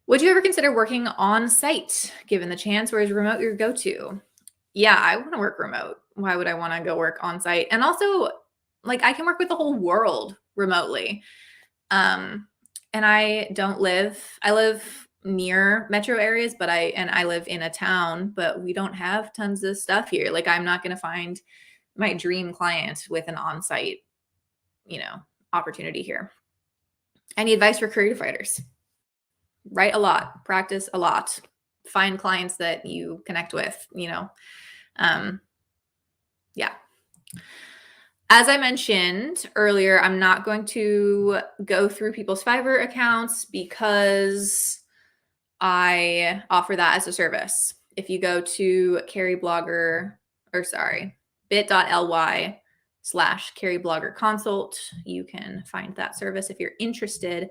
Would you ever consider working on site given the chance, or is remote your go-to? Yeah, I want to work remote. Why would I want to go work on site? And also, like, I can work with the whole world remotely. And I live near metro areas, but I live in a town, but we don't have tons of stuff here. Like, I'm not going to find my dream client with an on-site, you know, opportunity here. Any advice for creative writers? Write a lot, practice a lot, find clients that you connect with, you know. Yeah. As I mentioned earlier, I'm not going to go through people's Fiverr accounts because I offer that as a service. If you go to bit.ly/Carrieblogger consult, you can find that service if you're interested.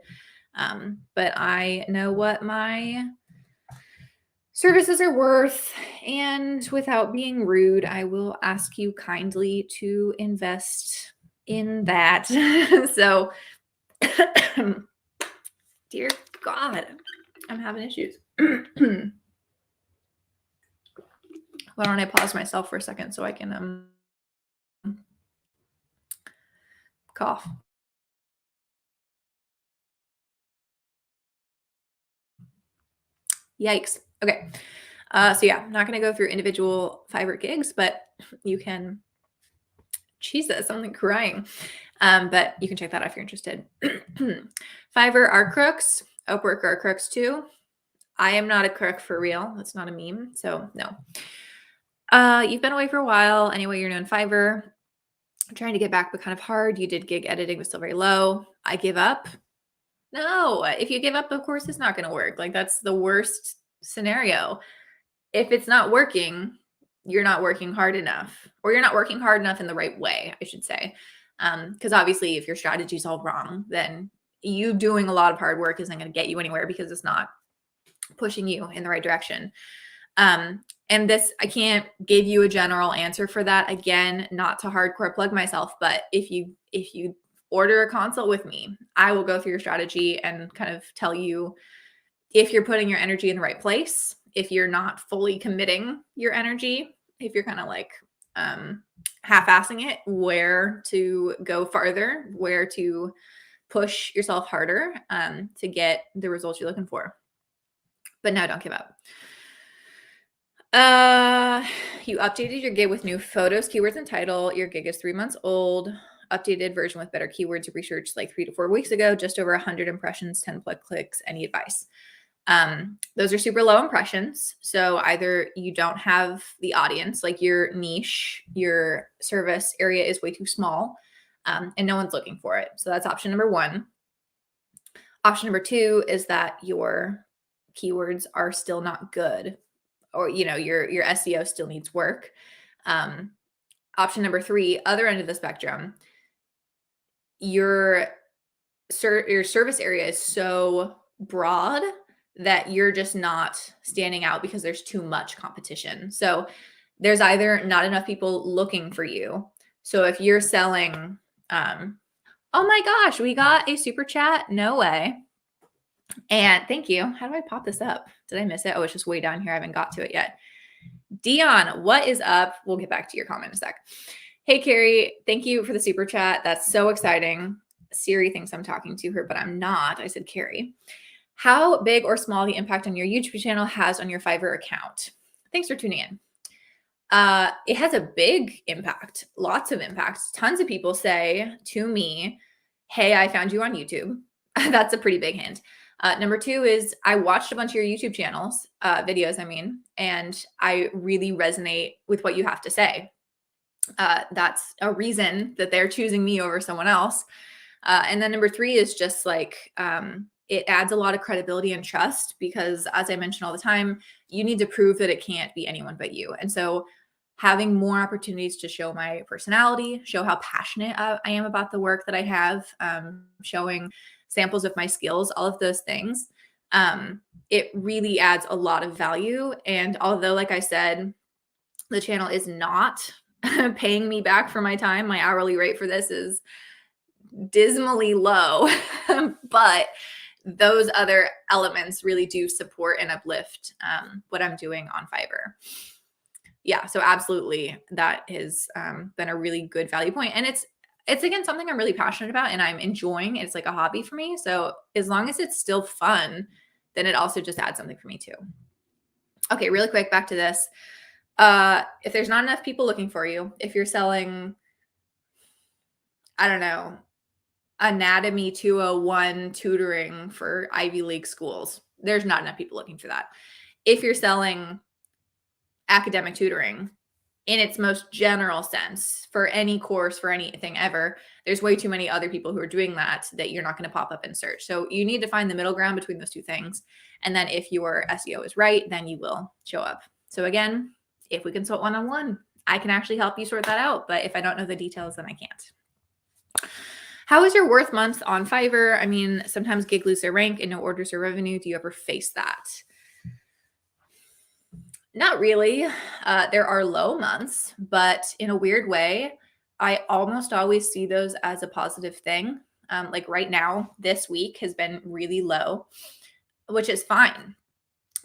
But I know what my services are worth, and without being rude, I will ask you kindly to invest in that. So, dear God, I'm having issues. Why don't I pause myself for a second so I can cough. Yikes. Okay. So yeah, I'm not going to go through individual Fiverr gigs, but you can, Jesus, I'm like crying. But you can check that out if you're interested. Fiverr are crooks. Upwork are crooks too. I am not a crook for real. That's not a meme. So no. You've been away for a while. Anyway, you're new on Fiverr. I'm trying to get back, but kind of hard. You did gig editing, but still very low. I give up. No, if you give up, of course, it's not going to work. Like that's the worst scenario. If it's not working, you're not working hard enough, or you're not working hard enough in the right way, I should say. Because obviously, if your strategy is all wrong, then you doing a lot of hard work isn't going to get you anywhere because it's not pushing you in the right direction. And this, I can't give you a general answer for that. Again, not to hardcore plug myself, but if you order a consult with me, I will go through your strategy and kind of tell you if you're putting your energy in the right place, if you're not fully committing your energy, if you're kind of like half-assing it, where to go farther, where to push yourself harder to get the results you're looking for. But no, don't give up. You updated your gig with new photos, keywords, and title. Your gig is 3 months old. Updated version with better keywords researched like 3 to 4 weeks ago. Just over 100 impressions, 10 plus clicks. Any advice? Those are super low impressions. So either you don't have the audience, like your niche, your service area is way too small, and no one's looking for it. So that's option number one. Option number two is that your keywords are still not good, or your SEO still needs work. Option number three, other end of the spectrum, your service area is so broad that you're just not standing out because there's too much competition. So there's either not enough people looking for you. So if you're selling, oh my gosh, we got a super chat. No way. And thank you. How do I pop this up? Did I miss it? Oh, it's just way down here. I haven't got to it yet. Dion, what is up? We'll get back to your comment in a sec. Hey, Carrie, thank you for the super chat. That's so exciting. Siri thinks I'm talking to her, but I'm not. I said Carrie. How big or small the impact on your YouTube channel has on your Fiverr account? Thanks for tuning in. It has a big impact, lots of impacts. Tons of people say to me, hey, I found you on YouTube. That's a pretty big hint. Number two is I watched a bunch of your YouTube channels, videos, and I really resonate with what you have to say. That's a reason that they're choosing me over someone else. And then number three is just like, it adds a lot of credibility and trust because, as I mention all the time, you need to prove that it can't be anyone but you. And so having more opportunities to show my personality, show how passionate I am about the work that I have, showing samples of my skills, all of those things, it really adds a lot of value. And although, like I said, the channel is not paying me back for my time, my hourly rate for this is dismally low, but those other elements really do support and uplift what I'm doing on Fiverr. Yeah, so absolutely, that has been a really good value point. And it's again something I'm really passionate about and I'm enjoying. It's like a hobby for me. So as long as it's still fun, then it also just adds something for me too. Okay, really quick, back to this. If there's not enough people looking for you, if you're selling, I don't know, Anatomy 201 tutoring for Ivy League schools, there's not enough people looking for that. If you're selling academic tutoring in its most general sense for any course, for anything ever, there's way too many other people who are doing that you're not going to pop up in search. So you need to find the middle ground between those two things. And then if your SEO is right, then you will show up. So again, if we consult one-on-one, I can actually help you sort that out. But if I don't know the details, then I can't. How is your worth month on Fiverr? Sometimes gig lose their rank and no orders or revenue. Do you ever face that? Not really. There are low months, but in a weird way, I almost always see those as a positive thing. Like right now, this week has been really low, which is fine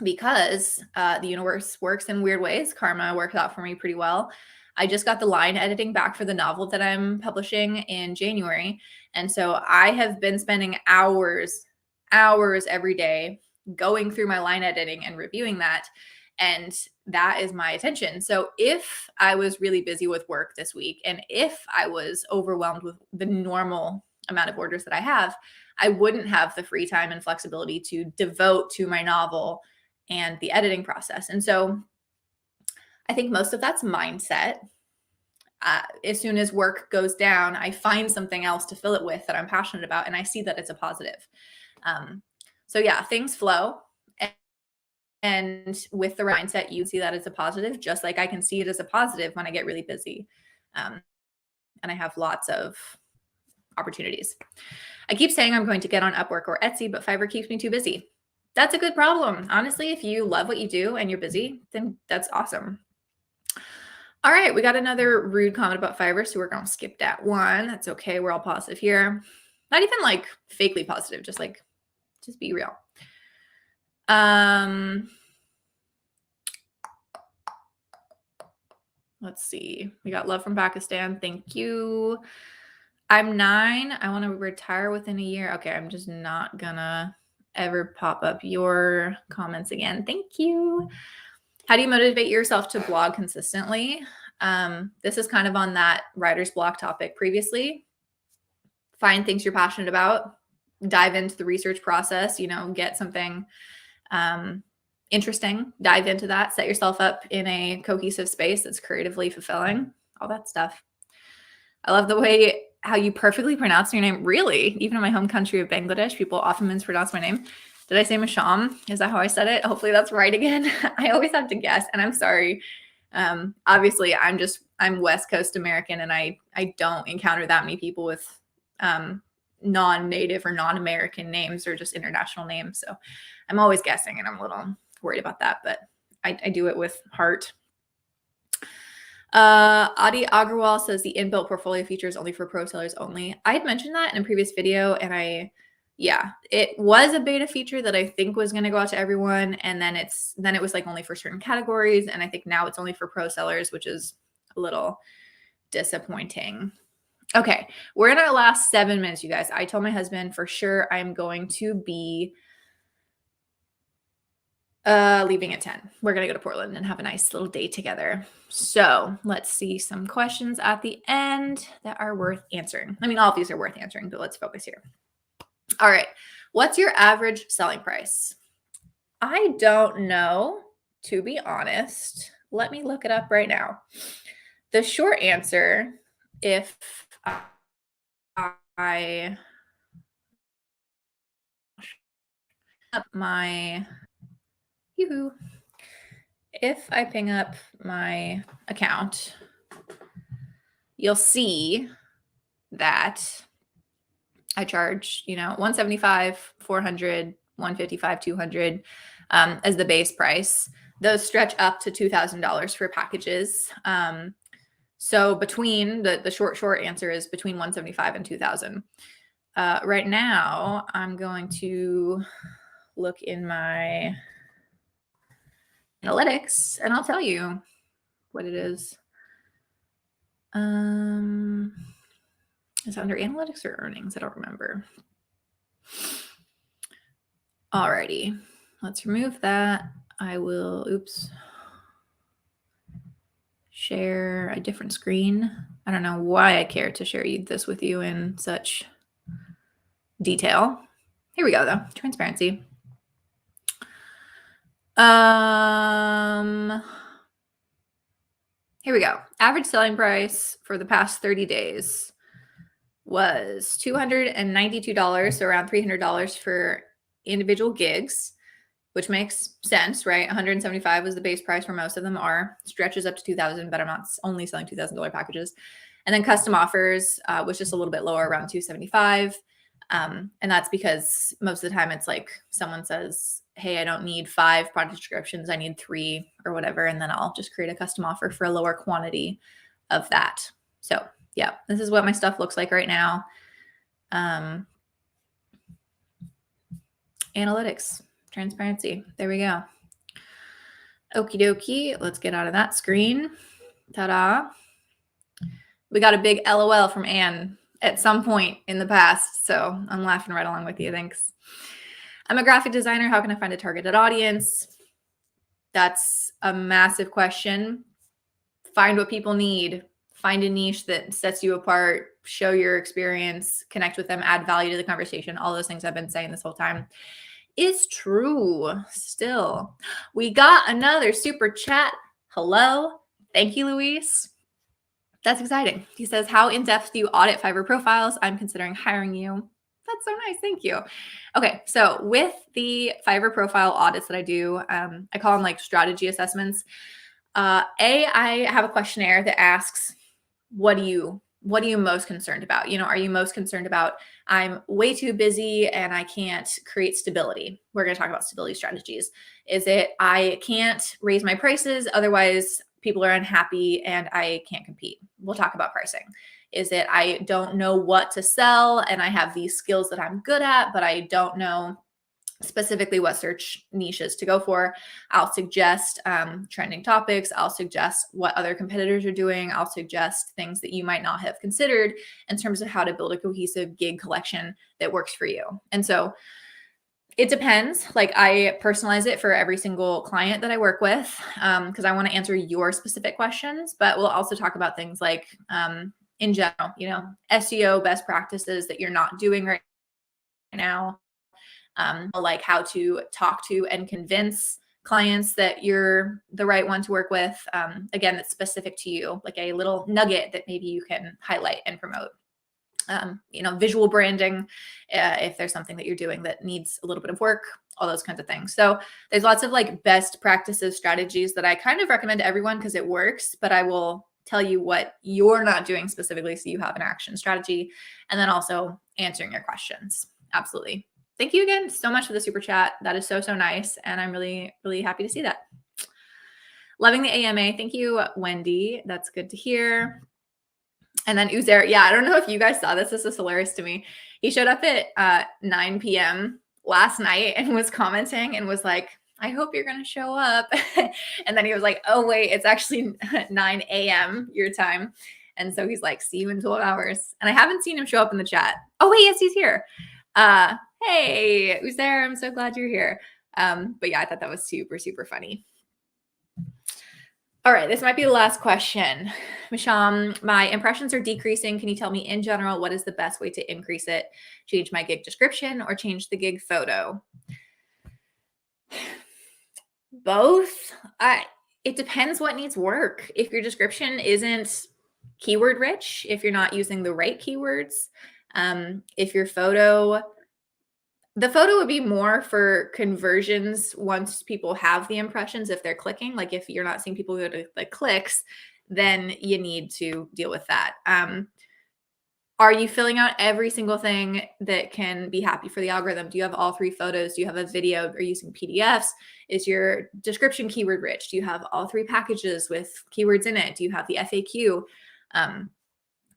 because the universe works in weird ways. Karma works out for me pretty well. I just got the line editing back for the novel that I'm publishing in January. And so I have been spending hours every day going through my line editing and reviewing that. And that is my attention. So if I was really busy with work this week, and if I was overwhelmed with the normal amount of orders that I have, I wouldn't have the free time and flexibility to devote to my novel and the editing process. And so I think most of that's mindset. As soon as work goes down, I find something else to fill it with that I'm passionate about, and I see that it's a positive. So yeah, things flow. And with the right mindset, you see that as a positive, just like I can see it as a positive when I get really busy. And I have lots of opportunities. I keep saying I'm going to get on Upwork or Etsy, but Fiverr keeps me too busy. That's a good problem. Honestly, if you love what you do and you're busy, then that's awesome. All right, we got another rude comment about Fiverr, so we're going to skip that one. That's okay. We're all positive here. Not even like fakely positive, just be real. Let's see. We got love from Pakistan. Thank you. I'm 9. I want to retire within a year. Okay, I'm just not gonna ever pop up your comments again. Thank you. How do you motivate yourself to blog consistently? This is kind of on that writer's block topic previously. Find things you're passionate about, dive into the research process, get something interesting, dive into that, set yourself up in a cohesive space that's creatively fulfilling, all that stuff. I love the way how you perfectly pronounce your name. Really, even in my home country of Bangladesh, people often mispronounce my name. Did I say Masham? Is that how I said it? Hopefully that's right again. I always have to guess, and I'm sorry. Obviously, I'm West Coast American, and I don't encounter that many people with non-native or non-American names or just international names. So I'm always guessing, and I'm a little worried about that, but I do it with heart. Adi Agarwal says the inbuilt portfolio feature is only for pro sellers only. I had mentioned that in a previous video, and it was a beta feature that I think was going to go out to everyone. And then it was like only for certain categories. And I think now it's only for pro sellers, which is a little disappointing. Okay. We're in our last 7 minutes, you guys. I told my husband for sure I'm going to be leaving at 10. We're going to go to Portland and have a nice little day together. So let's see some questions at the end that are worth answering. I mean, all of these are worth answering, but let's focus here. All right. What's your average selling price? I don't know, to be honest. Let me look it up right now. The short answer, if I ping up my account, you'll see that I charge, $175, $400, $155, $200 as the base price. Those stretch up to $2,000 for packages. So between the short answer is between $175 and $2,000. Right now, I'm going to look in my analytics, and I'll tell you what it is. Is it under analytics or earnings? I don't remember. Alrighty, let's remove that. I will, share a different screen. I don't know why I care to share this with you in such detail. Here we go, though. Transparency. Here we go. Average selling price for the past 30 days was $292, so around $300 for individual gigs, which makes sense, right? $175 was the base price for most of them stretches up to $2,000, but I'm not only selling $2,000 packages. And then custom offers was just a little bit lower, around $275. And that's because most of the time it's like someone says, hey, I don't need 5 product descriptions, I need 3 or whatever. And then I'll just create a custom offer for a lower quantity of that. So Yeah, this is what my stuff looks like right now. Analytics, transparency. There we go. Okie dokie. Let's get out of that screen. Ta-da. We got a big LOL from Anne at some point in the past, so I'm laughing right along with you. Thanks. I'm a graphic designer. How can I find a targeted audience? That's a massive question. Find what people need. Find a niche that sets you apart. Show your experience. Connect with them. Add value to the conversation. All those things I've been saying this whole time is true still. We got another super chat. Hello. Thank you, Luis. That's exciting. He says, how in-depth do you audit Fiverr profiles? I'm considering hiring you. That's so nice. Thank you. Okay. So with the Fiverr profile audits that I do, I call them like strategy assessments. I have a questionnaire that asks, what are you most concerned about? Are you most concerned about, I'm way too busy and I can't create stability? We're going to talk about stability strategies. Is it, I can't raise my prices, otherwise people are unhappy and I can't compete? We'll talk about pricing. Is it, I don't know what to sell and I have these skills that I'm good at, but I don't know specifically what search niches to go for? I'll suggest trending topics. I'll suggest what other competitors are doing. I'll suggest things that you might not have considered in terms of how to build a cohesive gig collection that works for you. And so it depends. Like, I personalize it for every single client that I work with because I want to answer your specific questions, but we'll also talk about things like in general, SEO best practices that you're not doing right now. Like how to talk to and convince clients that you're the right one to work with. Again, that's specific to you, like a little nugget that maybe you can highlight and promote. Visual branding, if there's something that you're doing that needs a little bit of work, all those kinds of things. So there's lots of like best practices strategies that I kind of recommend to everyone because it works, but I will tell you what you're not doing specifically so you have an action strategy, and then also answering your questions. Absolutely. Thank you again so much for the super chat. That is so, so nice. And I'm really, really happy to see that. Loving the AMA. Thank you, Wendy. That's good to hear. And then Uzair. Yeah, I don't know if you guys saw this. This is hilarious to me. He showed up at 9 p.m. last night and was commenting and was like, I hope you're going to show up. And then he was like, oh, wait, it's actually 9 a.m. your time. And so he's like, see you in 12 hours. And I haven't seen him show up in the chat. Oh, wait, yes, he's here. Hey, who's there? I'm so glad you're here. But yeah, I thought that was super, super funny. All right, this might be the last question. Misham, my impressions are decreasing. Can you tell me in general, what is the best way to increase it? Change my gig description or change the gig photo? Both. It depends what needs work. If your description isn't keyword rich, if you're not using the right keywords, if your photo, the photo would be more for conversions once people have the impressions, if they're clicking. Like if you're not seeing people go to the clicks, then you need to deal with that. Are you filling out every single thing that can be happy for the algorithm? Do you have all 3 photos? Do you have a video? Are you using PDFs? Is your description keyword rich? Do you have all 3 packages with keywords in it? Do you have the FAQ?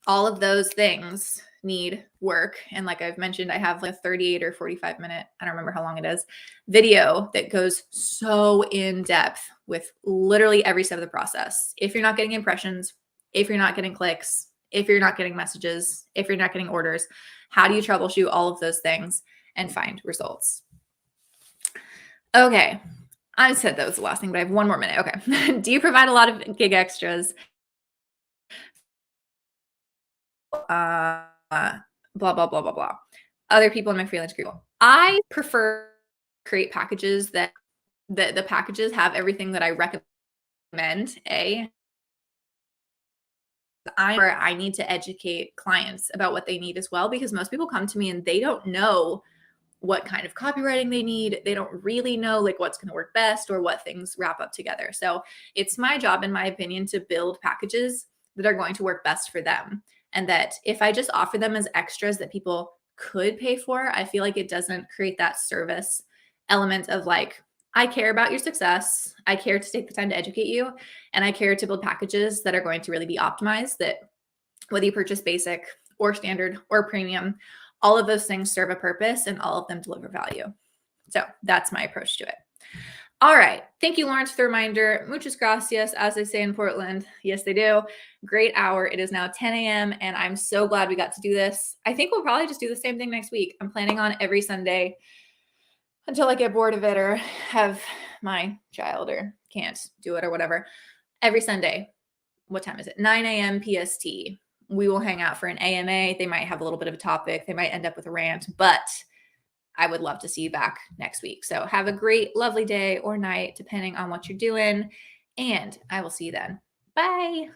All of those things need work. And like I've mentioned, I have like a 38 or 45 minute, I don't remember how long it is, video that goes so in depth with literally every step of the process. If you're not getting impressions, if you're not getting clicks, if you're not getting messages, if you're not getting orders, how do you troubleshoot all of those things and find results? Okay. I said that was the last thing, but I have 1 more minute. Okay. Do you provide a lot of gig extras? Blah, blah, blah, blah, blah. Other people in my freelance group. I prefer create packages that the packages have everything that I recommend. I need to educate clients about what they need as well, because most people come to me and they don't know what kind of copywriting they need. They don't really know like what's going to work best or what things wrap up together. So it's my job, in my opinion, to build packages that are going to work best for them. And that if I just offer them as extras that people could pay for, I feel like it doesn't create that service element of like, I care about your success. I care to take the time to educate you. And I care to build packages that are going to really be optimized, that whether you purchase basic or standard or premium, all of those things serve a purpose and all of them deliver value. So that's my approach to it. All right. Thank you, Lawrence, for the reminder. Muchas gracias, as they say in Portland. Yes, they do. Great hour. It is now 10 a.m. and I'm so glad we got to do this. I think we'll probably just do the same thing next week. I'm planning on every Sunday until I get bored of it or have my child or can't do it or whatever. Every Sunday. What time is it? 9 a.m. PST. We will hang out for an AMA. They might have a little bit of a topic. They might end up with a rant, but I would love to see you back next week. So have a great, lovely day or night, depending on what you're doing. And I will see you then. Bye.